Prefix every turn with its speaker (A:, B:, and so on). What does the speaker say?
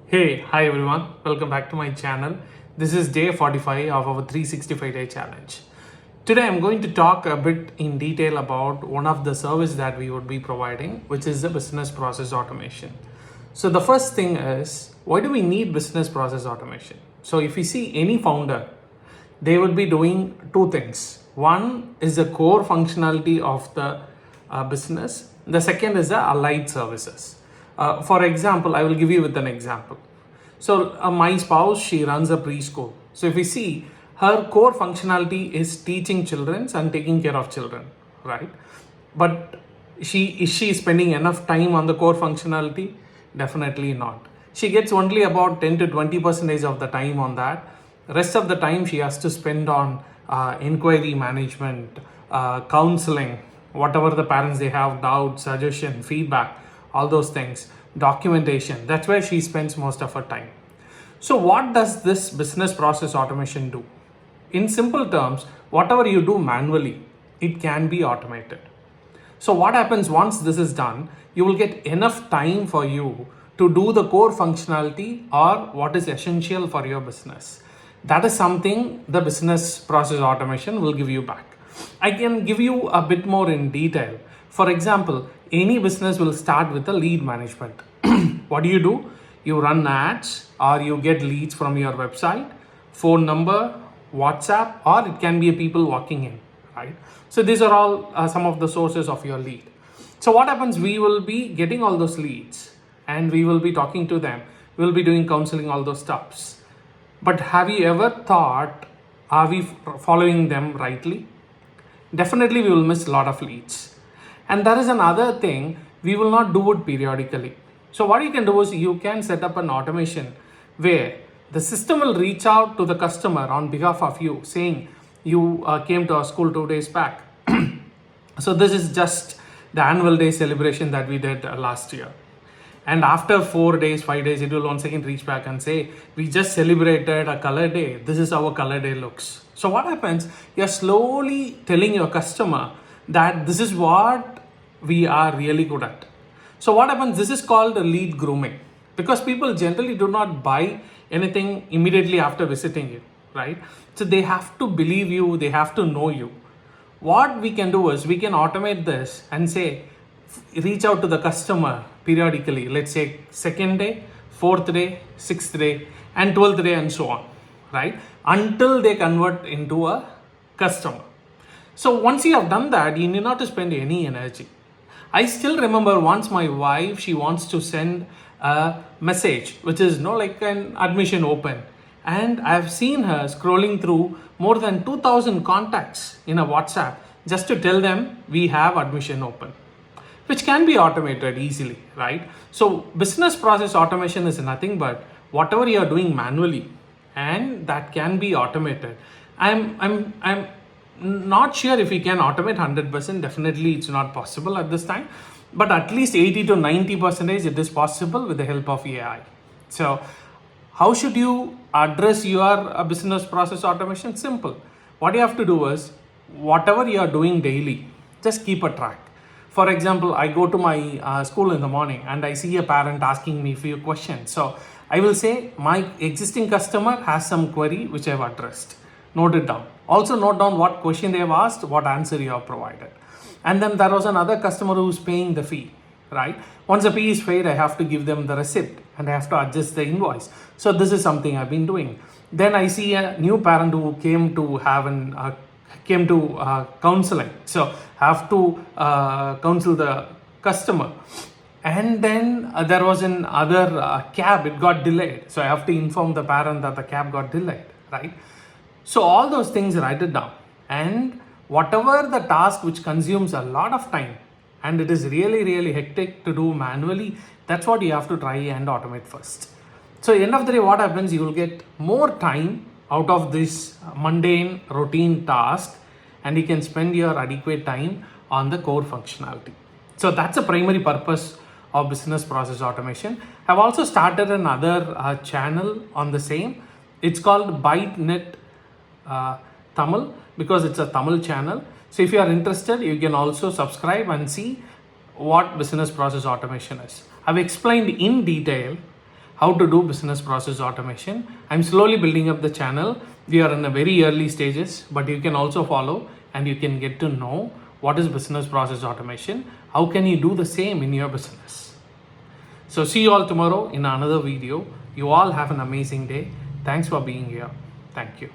A: Hey, hi everyone. Welcome back to my channel. This is day 45 of our 365 day challenge. Today I'm going to talk a bit in detail about one of the service that we would be providing, which is the business process automation. So the first thing is, why do we need business process automation? So if you see any founder, they would be doing two things. One is the core functionality of the business. The second is the allied services. For example, I will give you with an example. So my spouse, she runs a preschool. So if we see, her core functionality is teaching children and taking care of children, right? But is she spending enough time on the core functionality? Definitely not. She gets only about 10 to 20% of the time on that. Rest of the time she has to spend on inquiry management, counseling, whatever the parents they have doubt, suggestion, feedback, all those things, documentation. That's where she spends most of her time. So what does this business process automation do? In simple terms, whatever you do manually, it can be automated. So what happens once this is done, you will get enough time for you to do the core functionality or what is essential for your business. That is something the business process automation will give you back. I can give you a bit more in detail. For example, any business will start with a lead management. What do? You run ads or you get leads from your website, phone number, WhatsApp, or it can be people walking in, right? So these are all some of the sources of your lead. So what happens? We will be getting all those leads and we will be talking to them. We will be doing counseling, all those stuffs. But have you ever thought, are we following them rightly? Definitely we will miss a lot of leads. And that is another thing, we will not do it periodically. So what you can do is you can set up an automation where the system will reach out to the customer on behalf of you saying you came to our school 2 days back. So this is just the annual day celebration that we did last year. And after 4 days, 5 days, it will once again reach back and say, we just celebrated a color day. This is how a color day looks. So what happens? You're slowly telling your customer that this is what we are really good at. So what happens? This is called a lead grooming, because people generally do not buy anything immediately after visiting you, right? So they have to believe you, they have to know you. What we can do is we can automate this and say, reach out to the customer periodically, let's say second day, fourth day, sixth day, and 12th day, and so on, right? Until they convert into a customer. So once you have done that, you need not to spend any energy. I still remember once my wife, she wants to send a message, which is like an admission open. And I've seen her scrolling through more than 2000 contacts in a WhatsApp just to tell them we have admission open, which can be automated easily, right? So business process automation is nothing but whatever you are doing manually, and that can be automated. I'm not sure if we can automate 100%. Definitely it's not possible at this time, but at least 80 to 90% it is possible with the help of AI. So how should you address your business process automation? Simple. What you have to do is, whatever you are doing daily, just keep a track. For example, I go to my school in the morning and I see a parent asking me a few questions. So I will say my existing customer has some query which I have addressed. Note it down. Also note down what question they have asked, what answer you have provided. And then there was another customer who is paying the fee, right? Once the fee is paid, I have to give them the receipt and I have to adjust the invoice. So this is something I've been doing. Then I see a new parent who came to counseling. So have to counsel the customer. And then there was another cab, it got delayed. So I have to inform the parent that the cab got delayed, right? So all those things, write it down. And whatever the task which consumes a lot of time and it is really, really hectic to do manually, that's what you have to try and automate first. So end of the day, what happens? You will get more time out of this mundane routine task and you can spend your adequate time on the core functionality. So that's a primary purpose of business process automation. I've also started another channel on the same. It's called ByteNet Tamil, because it's a Tamil channel. So if you are interested, you can also subscribe and see what business process automation is. I've explained in detail how to do business process automation. I'm slowly building up the channel. We are in the very early stages, but you can also follow and you can get to know what is business process automation. How can you do the same in your business? So see you all tomorrow in another video. You all have an amazing day. Thanks for being here. Thank you.